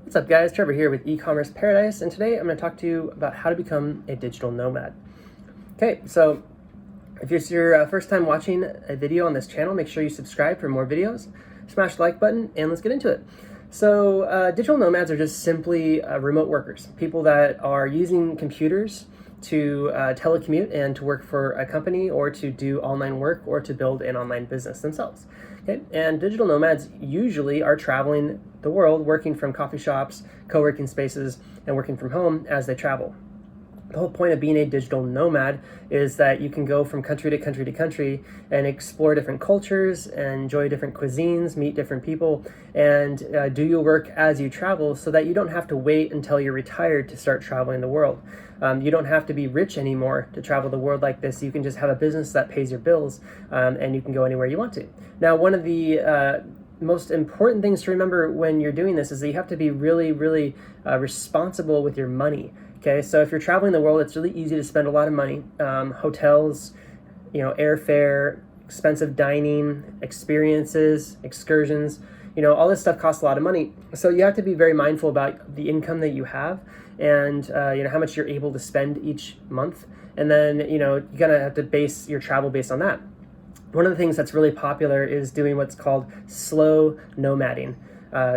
What's up guys, Trevor here with eCommerce Paradise, and today I'm going to talk to you about how to become a digital nomad. Okay, so if it's your first time watching a video on this channel, make sure you subscribe for more videos, smash the like button, and let's get into it. So digital nomads are just simply remote workers, people that are using computers to telecommute and to work for a company or to do online work or to build an online business themselves. Okay, and digital nomads usually are traveling the world, working from coffee shops, co-working spaces, and working from home as they travel. The whole point of being a digital nomad is that you can go from country to country to country and explore different cultures and enjoy different cuisines, meet different people, and do your work as you travel so that you don't have to wait until you're retired to start traveling the world. You don't have to be rich anymore to travel the world like this. You can just have a business that pays your bills, and you can go anywhere you want to. Now, one of the most important things to remember when you're doing this is that you have to be really responsible with your money. Okay, so if you're traveling the world, it's really easy to spend a lot of money. Hotels, airfare, expensive dining, experiences, excursions, all this stuff costs a lot of money. So you have to be very mindful about the income that you have and how much you're able to spend each month. And then, you're gonna have to base your travel based on that. One of the things that's really popular is doing what's called slow nomading,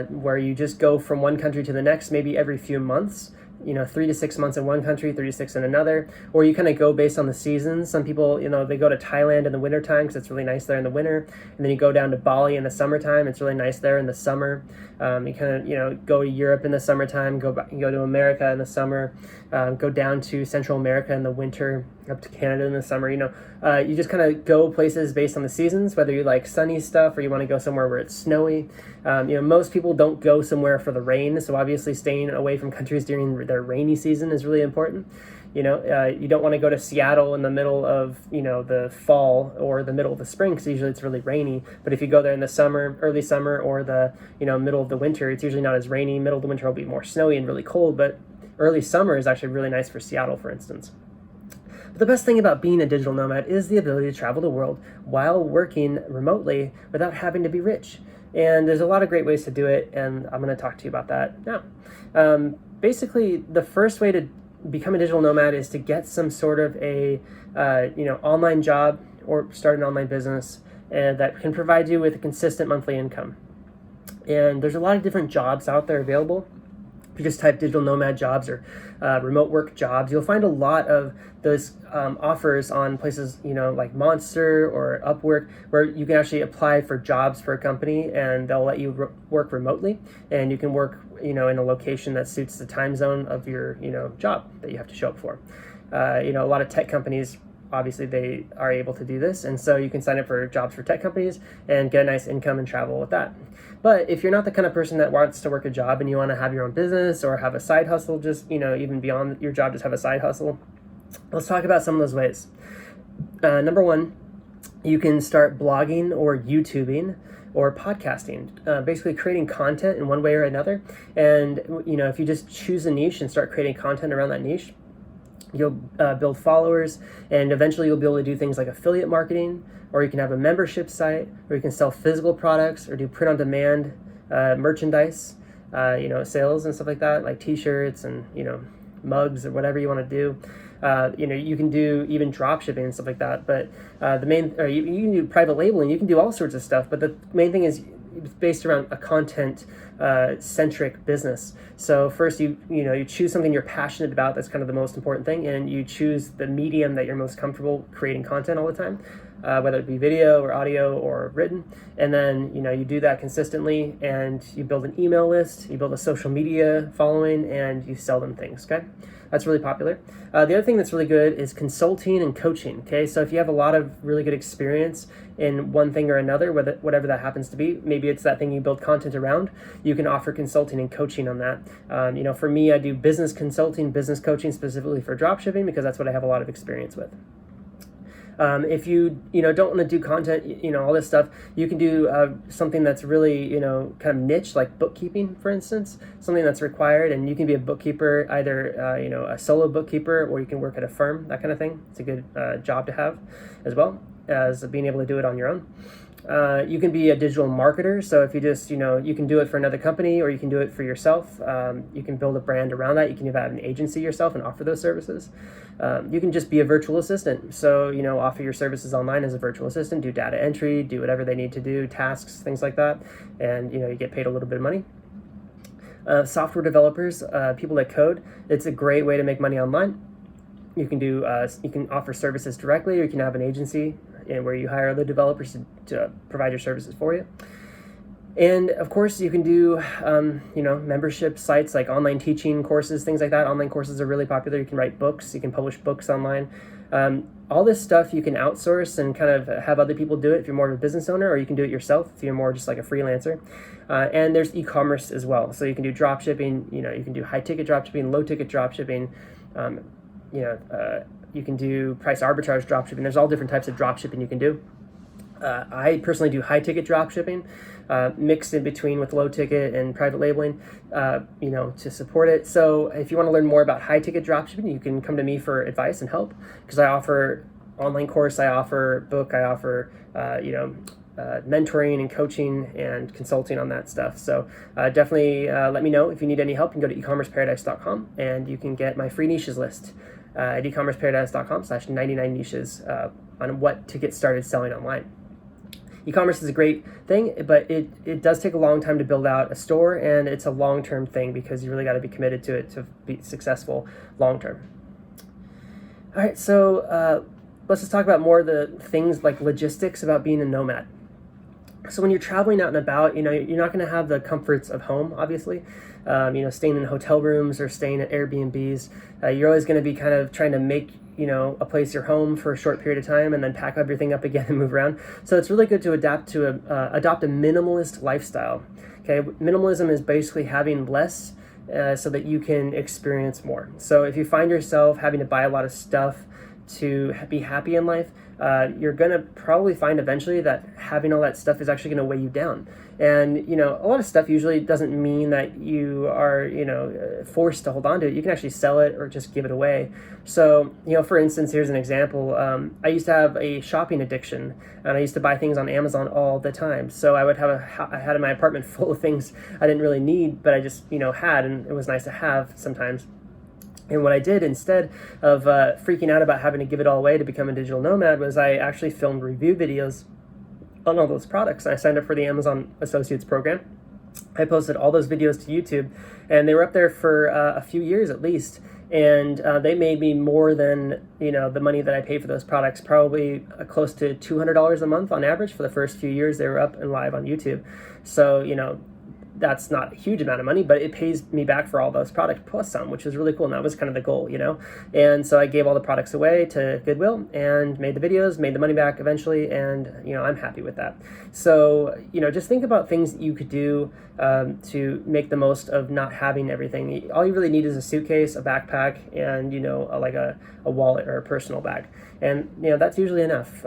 where you just go from one country to the next, maybe every few months. 3 to 6 months in one country, 3 to 6 in another, or you kind of go based on the seasons. Some people, they go to Thailand in the wintertime because it's really nice there in the winter, and then you go down to Bali in the summertime. It's really nice there in the summer. You kind of, go to Europe in the summertime, go to America in the summer, go down to Central America in the winter, up to Canada in the summer. You just kind of go places based on the seasons, whether you like sunny stuff or you want to go somewhere where it's snowy. Most people don't go somewhere for the rain, so obviously staying away from countries during their rainy season is really important. You don't want to go to Seattle in the middle of the fall or the middle of the spring because usually it's really rainy. But if you go there in the summer, early summer, or the middle of the winter, it's usually not as rainy. Middle of the winter will be more snowy and really cold, but early summer is actually really nice for Seattle, for instance. But the best thing about being a digital nomad is the ability to travel the world while working remotely without having to be rich. And there's a lot of great ways to do it, and I'm going to talk to you about that now. Basically, the first way to become a digital nomad is to get some sort of a online job or start an online business that can provide you with a consistent monthly income. And there's a lot of different jobs out there available. If you just type digital nomad jobs or remote work jobs, you'll find a lot of those offers on places like Monster or Upwork, where you can actually apply for jobs for a company and they'll let you work remotely, and you can work in a location that suits the time zone of your job that you have to show up for. A lot of tech companies, obviously they are able to do this, and so you can sign up for jobs for tech companies and get a nice income and travel with that. But if you're not the kind of person that wants to work a job and you want to have your own business or have a side hustle, just even beyond your job, just have a side hustle, let's talk about some of those ways. Number one, you can start blogging or YouTubing or podcasting, basically creating content in one way or another. And if you just choose a niche and start creating content around that niche, you'll build followers, and eventually you'll be able to do things like affiliate marketing, or you can have a membership site, or you can sell physical products or do print-on-demand merchandise, sales and stuff like that, like t-shirts and mugs or whatever you want to do. You can do even dropshipping and stuff like that. But you can do private labeling. You can do all sorts of stuff. But the main thing is it's based around a content centric business. So first you choose something you're passionate about. That's kind of the most important thing, and you choose the medium that you're most comfortable creating content all the time, whether it be video or audio or written. And then you do that consistently, and you build an email list, you build a social media following, and you sell them things. Okay, that's really popular. The other thing that's really good is consulting and coaching. Okay, so if you have a lot of really good experience in one thing or another, whatever that happens to be, maybe it's that thing you build content around, you can offer consulting and coaching on that. For me, I do business consulting, business coaching specifically for dropshipping because that's what I have a lot of experience with. If you don't want to do content, all this stuff, you can do something that's really kind of niche, like bookkeeping, for instance, something that's required, and you can be a bookkeeper, either a solo bookkeeper, or you can work at a firm, that kind of thing. It's a good job to have, as well as being able to do it on your own. You can be a digital marketer. So if you just, you can do it for another company or you can do it for yourself. You can build a brand around that. You can even have an agency yourself and offer those services. You can just be a virtual assistant. So, offer your services online as a virtual assistant, do data entry, do whatever they need to do, tasks, things like that. And, you get paid a little bit of money. Software developers, people that code, it's a great way to make money online. You can you can offer services directly, or you can have an agency where you hire other developers to provide your services for you. And of course, you can do, membership sites like online teaching courses, things like that. Online courses are really popular. You can write books. You can publish books online. All this stuff you can outsource and kind of have other people do it if you're more of a business owner, or you can do it yourself if you're more just like a freelancer. And there's e-commerce as well. So you can do drop shipping. You can do high-ticket drop shipping, low-ticket drop shipping. You can do price arbitrage drop shipping. There's all different types of drop shipping you can do. I personally do high-ticket drop shipping, mixed in between with low-ticket and private labeling, to support it. So if you want to learn more about high-ticket drop shipping, you can come to me for advice and help, because I offer online course, I offer book, I offer, mentoring and coaching and consulting on that stuff. So definitely let me know if you need any help. You can go to ecommerceparadise.com and you can get my free niches list at ecommerceparadise.com/99 niches on what to get started selling online. E-commerce is a great thing, but it does take a long time to build out a store, and it's a long-term thing because you really got to be committed to it to be successful long-term. All right, so let's just talk about more of the things like logistics about being a nomad. So when you're traveling out and about, you're not going to have the comforts of home, obviously. Staying in hotel rooms or staying at Airbnbs. You're always going to be kind of trying to make, a place your home for a short period of time and then pack everything up again and move around. So it's really good to adopt a minimalist lifestyle. Okay, minimalism is basically having less so that you can experience more. So if you find yourself having to buy a lot of stuff to be happy in life, you're going to probably find eventually that having all that stuff is actually going to weigh you down. And, a lot of stuff usually doesn't mean that you are, forced to hold on to it. You can actually sell it or just give it away. So, for instance, here's an example. I used to have a shopping addiction, and I used to buy things on Amazon all the time. So I had my apartment full of things I didn't really need, but I just, had, and it was nice to have sometimes. And what I did instead of freaking out about having to give it all away to become a digital nomad was I actually filmed review videos on all those products. I signed up for the Amazon Associates program. I posted all those videos to YouTube, and they were up there for a few years at least. And they made me more than, the money that I paid for those products, probably close to $200 a month on average for the first few years they were up and live on YouTube. So, that's not a huge amount of money, but it pays me back for all those products plus some, which is really cool. And that was kind of the goal, And so I gave all the products away to Goodwill and made the videos, made the money back eventually. And, I'm happy with that. So, just think about things that you could do to make the most of not having everything. All you really need is a suitcase, a backpack, and, like a wallet or a personal bag. And, that's usually enough.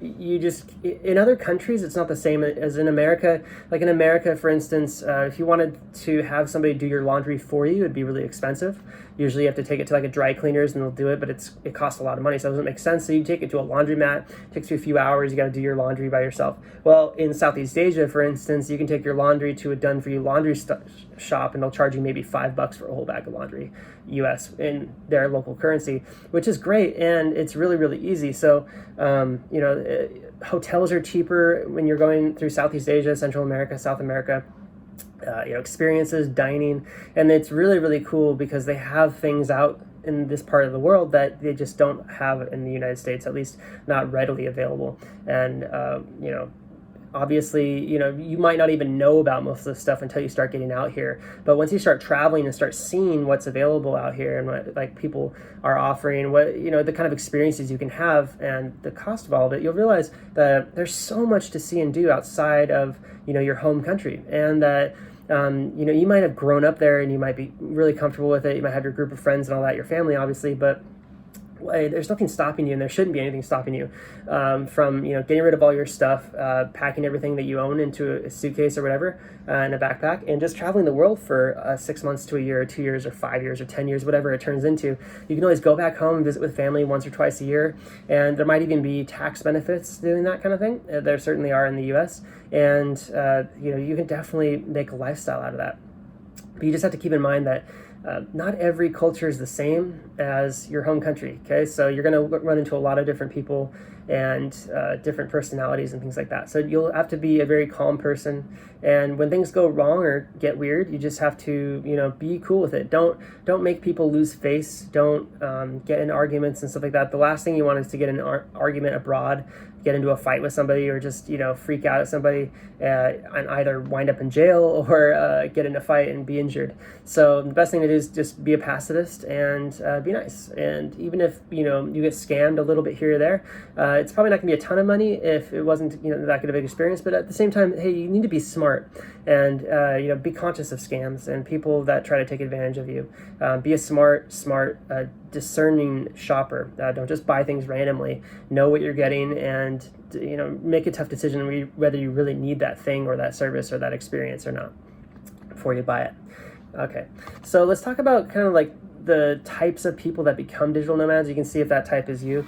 In other countries, it's not the same as in America. Like in America, for instance, if you wanted to have somebody do your laundry for you, it'd be really expensive. Usually you have to take it to like a dry cleaners and they'll do it, but it costs a lot of money, so it doesn't make sense. So you take it to a laundromat, it takes you a few hours, you got to do your laundry by yourself. Well, in Southeast Asia, for instance, you can take your laundry to a done-for-you laundry shop and they'll charge you maybe $5 for a whole bag of laundry, US, in their local currency, which is great, and it's really, really easy. So, hotels are cheaper when you're going through Southeast Asia, Central America, South America. Experiences, dining, and it's really, really cool because they have things out in this part of the world that they just don't have in the United States, at least not readily available. And, obviously, you might not even know about most of this stuff until you start getting out here. But once you start traveling and start seeing what's available out here and what like people are offering, what the kind of experiences you can have and the cost of all of it, you'll realize that there's so much to see and do outside of your home country, and that you might have grown up there and you might be really comfortable with it. You might have your group of friends and all that, your family, obviously, but there's nothing stopping you, and there shouldn't be anything stopping you from getting rid of all your stuff, packing everything that you own into a suitcase or whatever, in a backpack, and just traveling the world for 6 months to a year, or 2 years, or 5 years, or 10 years, whatever it turns into. You can always go back home and visit with family once or twice a year, and there might even be tax benefits doing that kind of thing. There certainly are in the U.S., and you can definitely make a lifestyle out of that. But you just have to keep in mind that not every culture is the same as your home country, okay? So you're going to run into a lot of different people and different personalities and things like that. So you'll have to be a very calm person. And when things go wrong or get weird, you just have to, be cool with it. Don't make people lose face. Don't get in arguments and stuff like that. The last thing you want is to get in an argument abroad, get into a fight with somebody, or just freak out at somebody and either wind up in jail or get in a fight and be injured. So the best thing to do is just be a pacifist and be nice. And even if you get scammed a little bit here or there, it's probably not gonna be a ton of money if it wasn't that good of an experience. But at the same time, hey, you need to be smart and be conscious of scams and people that try to take advantage of you. Be a smart discerning shopper. Don't just buy things randomly. Know what you're getting, and make a tough decision whether you really need that thing or that service or that experience or not before you buy it. Okay, so let's talk about kind of like the types of people that become digital nomads. You can see if that type is you.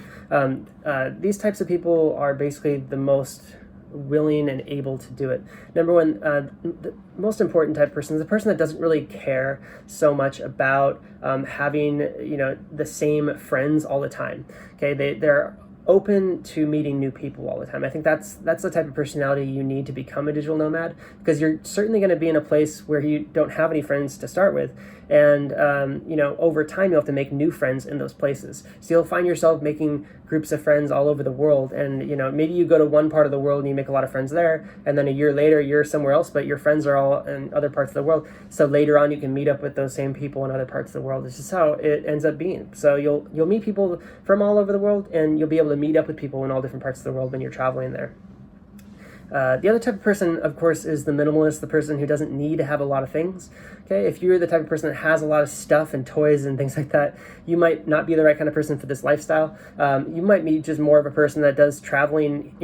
These types of people are basically the most willing and able to do it. Number one, the most important type of person is the person that doesn't really care so much about having the same friends all the time. Okay, they're open to meeting new people all the time. I think that's the type of personality you need to become a digital nomad, because you're certainly going to be in a place where you don't have any friends to start with, and over time you'll have to make new friends in those places. So you'll find yourself making groups of friends all over the world, and maybe you go to one part of the world and you make a lot of friends there, and then a year later you're somewhere else, but your friends are all in other parts of the world. So later on you can meet up with those same people in other parts of the world. It's just how it ends up being. So you'll meet people from all over the world, and you'll be able to meet up with people in all different parts of the world when you're traveling there. The other type of person, of course, is the minimalist, the person who doesn't need to have a lot of things. Okay, if you're the type of person that has a lot of stuff and toys and things like that, you might not be the right kind of person for this lifestyle. You might be just more of a person that does traveling,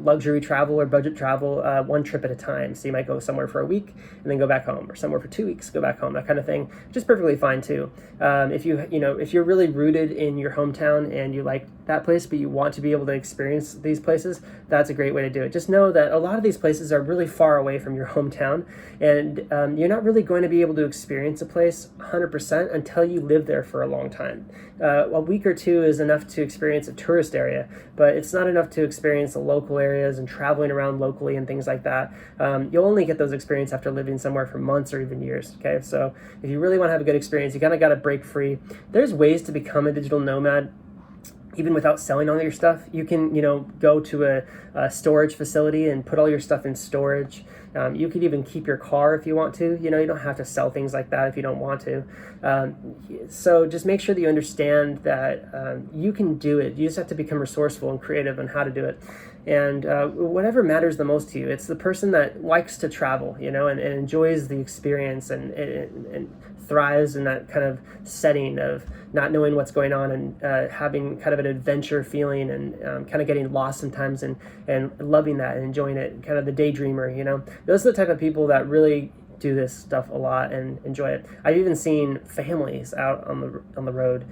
luxury travel or budget travel, one trip at a time. So you might go somewhere for a week and then go back home, or somewhere for 2 weeks, go back home, that kind of thing, which is perfectly fine too. If you're really rooted in your hometown and you like that place, but you want to be able to experience these places, that's a great way to do it. Just know that a lot of these places are really far away from your hometown, and you're not really going to be able to experience a place 100% until you live there for a long time. A week or two is enough to experience a tourist area, but it's not enough to experience the local areas and traveling around locally and things like that. You'll only get those experiences after living somewhere for months or even years. Okay, so if you really want to have a good experience, you kind of got to break free. There's ways to become a digital nomad even without selling all your stuff. You can, go to a storage facility and put all your stuff in storage. You could even keep your car if you want to. You don't have to sell things like that if you don't want to. So just make sure that you understand that you can do it. You just have to become resourceful and creative on how to do it. And whatever matters the most to you, it's the person that likes to travel, and enjoys the experience and thrives in that kind of setting of not knowing what's going on and having kind of an adventure feeling and kind of getting lost sometimes and loving that and enjoying it, kind of the daydreamer, Those are the type of people that really do this stuff a lot and enjoy it. I've even seen families out on the road,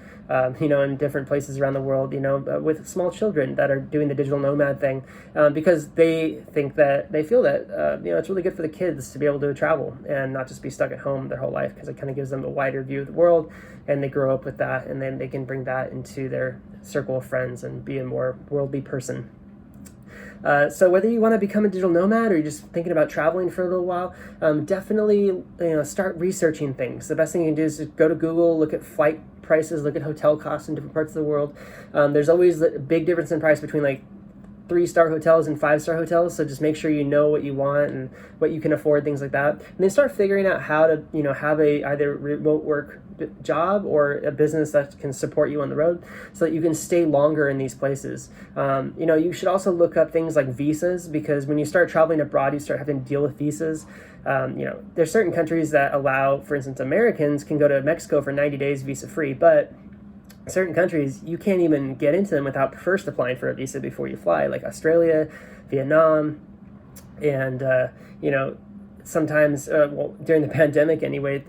in different places around the world, with small children that are doing the digital nomad thing, because they feel that it's really good for the kids to be able to travel and not just be stuck at home their whole life, because it kind of gives them a wider view of the world, and they grow up with that, and then they can bring that into their circle of friends and be a more worldly person. So whether you want to become a digital nomad or you're just thinking about traveling for a little while, definitely start researching things. The best thing you can do is just go to Google, look at flight prices, look at hotel costs in different parts of the world. There's always a big difference in price between like 3-star hotels and 5-star hotels, so just make sure you know what you want and what you can afford, things like that. And then start figuring out how to have a either remote work job or a business that can support you on the road so that you can stay longer in these places. You should also look up things like visas, because when you start traveling abroad, you start having to deal with visas. There's certain countries that allow, for instance, Americans can go to Mexico for 90 days visa free, but certain countries, you can't even get into them without first applying for a visa before you fly, like Australia, Vietnam, and sometimes, during the pandemic anyway,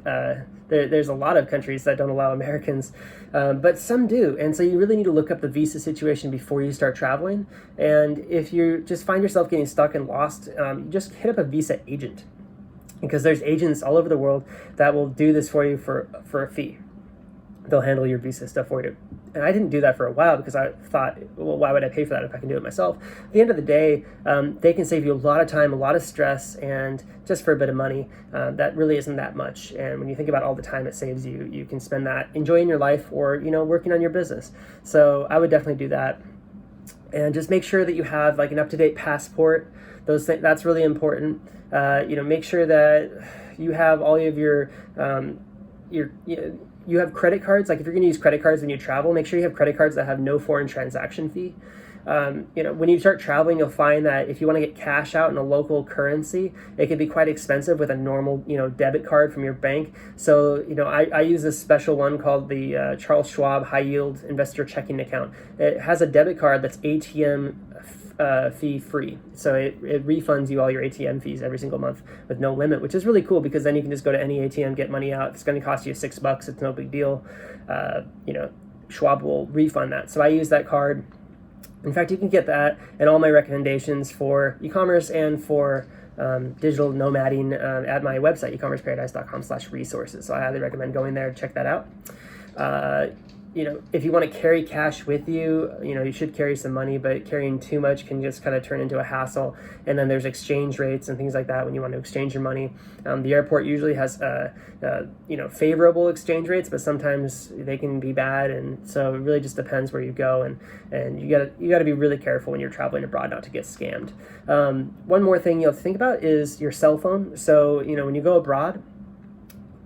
there's a lot of countries that don't allow Americans, but some do. And so you really need to look up the visa situation before you start traveling. And if you just find yourself getting stuck and lost, just hit up a visa agent, because there's agents all over the world that will do this for you for a fee. They'll handle your visa stuff for you. And I didn't do that for a while because I thought, well, why would I pay for that if I can do it myself? At the end of the day, they can save you a lot of time, a lot of stress, and just for a bit of money, that really isn't that much. And when you think about all the time it saves you, you can spend that enjoying your life or, working on your business. So I would definitely do that. And just make sure that you have like an up-to-date passport. Those things, that's really important. Make sure that you have all of your you have credit cards. Like if you're going to use credit cards when you travel, make sure you have credit cards that have no foreign transaction fee. When you start traveling, you'll find that if you want to get cash out in a local currency, it can be quite expensive with a normal, debit card from your bank. So, I use this special one called the Charles Schwab High Yield Investor Checking Account. It has a debit card that's ATM fee free. So it refunds you all your ATM fees every single month with no limit, which is really cool because then you can just go to any ATM, get money out. If it's going to cost you $6, it's no big deal. Schwab will refund that. So I use that card. In fact, you can get that and all my recommendations for e-commerce and for digital nomading at my website, ecommerceparadise.com/resources. So I highly recommend going there to check that out. If you want to carry cash with you, you should carry some money, but carrying too much can just kind of turn into a hassle. And then there's exchange rates and things like that when you want to exchange your money. The airport usually has, favorable exchange rates, but sometimes they can be bad. And so it really just depends where you go. And you gotta be really careful when you're traveling abroad not to get scammed. One more thing you have to think about is your cell phone. So, when you go abroad,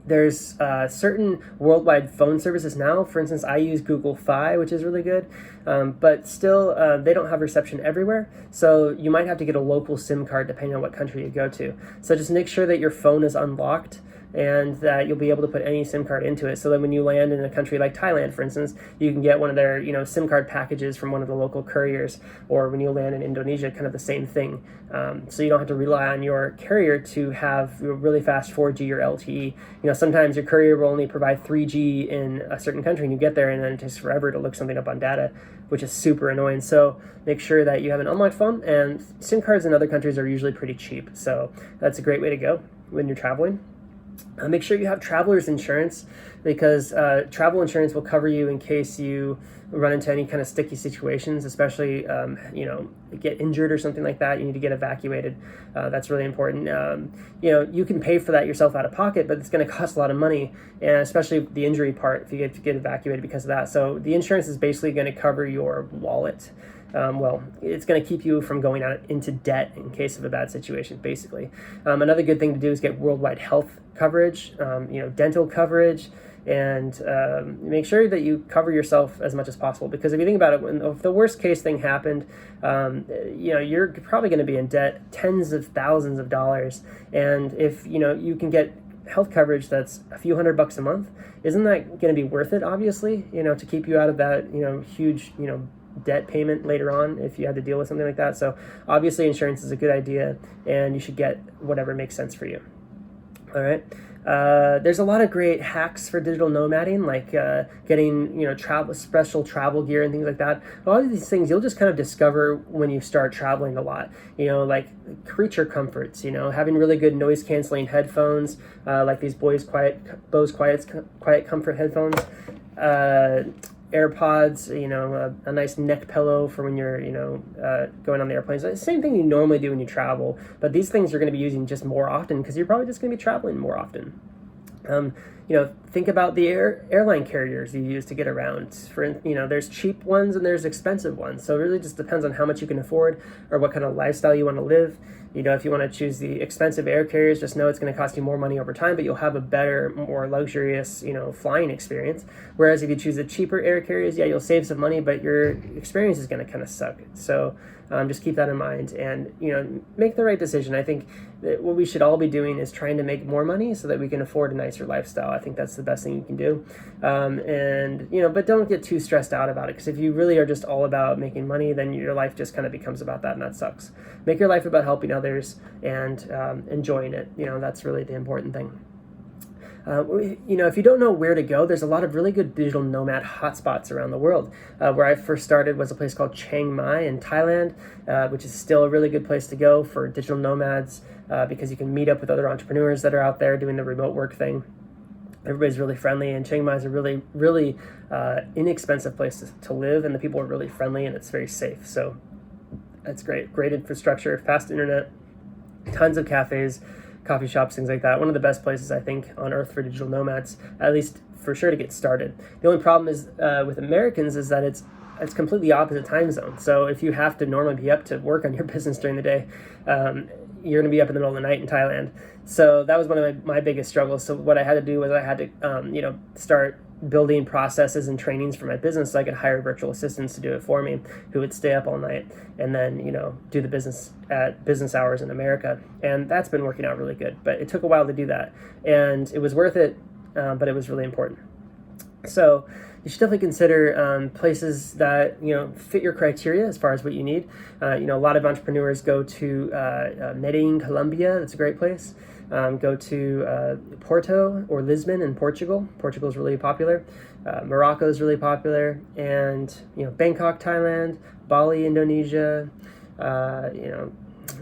there's certain worldwide phone services now. For instance, I use Google Fi, which is really good, but still they don't have reception everywhere. So you might have to get a local SIM card depending on what country you go to. So just make sure that your phone is unlocked and that you'll be able to put any SIM card into it. So that when you land in a country like Thailand, for instance, you can get one of their SIM card packages from one of the local couriers, or when you land in Indonesia, kind of the same thing. So you don't have to rely on your carrier to have really fast 4G or LTE. Sometimes your courier will only provide 3G in a certain country, and you get there and then it takes forever to look something up on data, which is super annoying. So make sure that you have an unlocked phone, and SIM cards in other countries are usually pretty cheap. So that's a great way to go when you're traveling. Make sure you have traveler's insurance, because travel insurance will cover you in case you run into any kind of sticky situations, especially, get injured or something like that. You need to get evacuated. That's really important. You can pay for that yourself out of pocket, but it's going to cost a lot of money, and especially the injury part if you get evacuated because of that. So the insurance is basically going to cover your wallet. It's going to keep you from going out into debt in case of a bad situation, basically. Another good thing to do is get worldwide health coverage, dental coverage, and make sure that you cover yourself as much as possible. Because if you think about it, if the worst case thing happened, you're probably going to be in debt tens of thousands of dollars. And if, you can get health coverage that's a few $100 a month, isn't that going to be worth it, obviously, to keep you out of that, huge, debt payment later on if you had to deal with something like that. So obviously insurance is a good idea, and you should get whatever makes sense for you. All right. There's a lot of great hacks for digital nomading, like getting special travel gear and things like that. A lot of these things you'll just kind of discover when you start traveling a lot. Like creature comforts. Having really good noise canceling headphones, like these Bose Quiet Comfort headphones. AirPods, a nice neck pillow for when you're, going on the airplanes. It's the same thing you normally do when you travel, but these things you're going to be using just more often because you're probably just going to be traveling more often. Think about the airline carriers you use to get around. There's cheap ones and there's expensive ones. So it really just depends on how much you can afford or what kind of lifestyle you want to live. If you want to choose the expensive air carriers, just know it's going to cost you more money over time, but you'll have a better, more luxurious, flying experience. Whereas if you choose the cheaper air carriers, yeah, you'll save some money, but your experience is going to kind of suck. So just keep that in mind, and make the right decision. I think that what we should all be doing is trying to make more money so that we can afford a nicer lifestyle. I think that's the best thing you can do. But don't get too stressed out about it, because if you really are just all about making money, then your life just kind of becomes about that, and that sucks. Make your life about helping others and enjoying it. That's really the important thing. If you don't know where to go, there's a lot of really good digital nomad hotspots around the world. Where I first started was a place called Chiang Mai in Thailand, which is still a really good place to go for digital nomads, because you can meet up with other entrepreneurs that are out there doing the remote work thing. Everybody's really friendly, and Chiang Mai is a really, really inexpensive place to live, and the people are really friendly, and it's very safe. So that's great. Great infrastructure, fast internet, tons of cafes, coffee shops, things like that. One of the best places, I think, on earth for digital nomads, at least for sure, to get started. The only problem is with Americans is that it's completely opposite time zone. So if you have to normally be up to work on your business during the day, you're going to be up in the middle of the night in Thailand. So that was one of my biggest struggles. So what I had to do was I had to start building processes and trainings for my business, so I could hire virtual assistants to do it for me, who would stay up all night and then do the business at business hours in America. And that's been working out really good, but it took a while to do that, and it was worth it, but it was really important. So you should definitely consider places that fit your criteria as far as what you need. A lot of entrepreneurs go to Medellin, Colombia. That's a great place. Go to Porto or Lisbon in Portugal. Portugal is really popular. Morocco is really popular, and Bangkok, Thailand, Bali, Indonesia,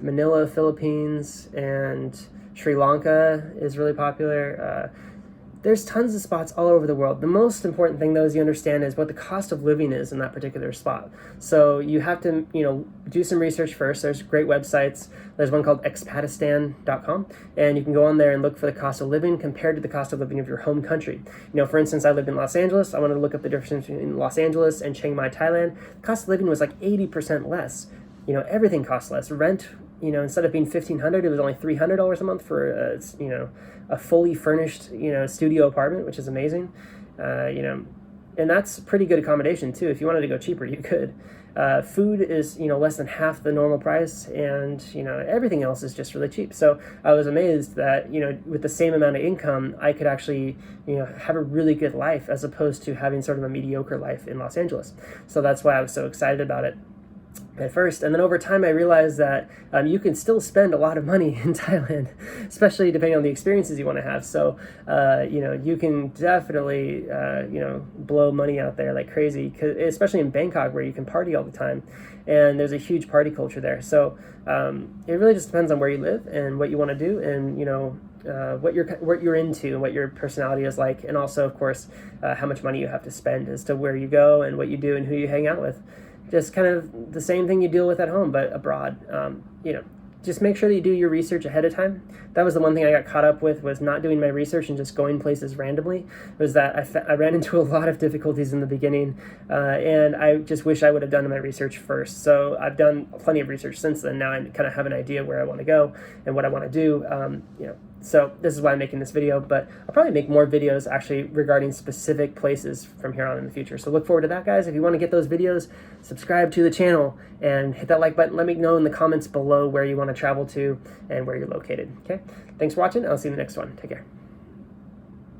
Manila, Philippines, and Sri Lanka is really popular. There's tons of spots all over the world. The most important thing, though, is you understand is what the cost of living is in that particular spot. So you have to, do some research first. There's great websites. There's one called expatistan.com, and you can go on there and look for the cost of living compared to the cost of living of your home country. For instance, I lived in Los Angeles. I wanted to look up the difference between Los Angeles and Chiang Mai, Thailand. The cost of living was like 80% less. Everything costs less. Rent, instead of being $1,500, it was only $300 a month for a fully furnished studio apartment, which is amazing. And that's pretty good accommodation too. If you wanted to go cheaper, you could. Food is less than half the normal price, and everything else is just really cheap. So I was amazed that with the same amount of income, I could actually have a really good life, as opposed to having sort of a mediocre life in Los Angeles. So that's why I was so excited about it at first. And then over time, I realized that you can still spend a lot of money in Thailand, especially depending on the experiences you want to have. So, you can definitely, blow money out there like crazy, especially in Bangkok, where you can party all the time. And there's a huge party culture there. So it really just depends on where you live and what you want to do, and, what you're into and what your personality is like. And also, of course, how much money you have to spend as to where you go and what you do and who you hang out with. Just kind of the same thing you deal with at home, but abroad. Just make sure that you do your research ahead of time. That was the one thing I got caught up with, was not doing my research and just going places randomly. Was that I ran into a lot of difficulties in the beginning, and I just wish I would have done my research first. So I've done plenty of research since then. Now I kind of have an idea where I want to go and what I want to do. So this is why I'm making this video, but I'll probably make more videos actually regarding specific places from here on in the future. So look forward to that, guys. If you want to get those videos, subscribe to the channel and hit that like button. Let me know in the comments below where you want to travel to and where you're located. Okay, thanks for watching. I'll see you in the next one. Take care.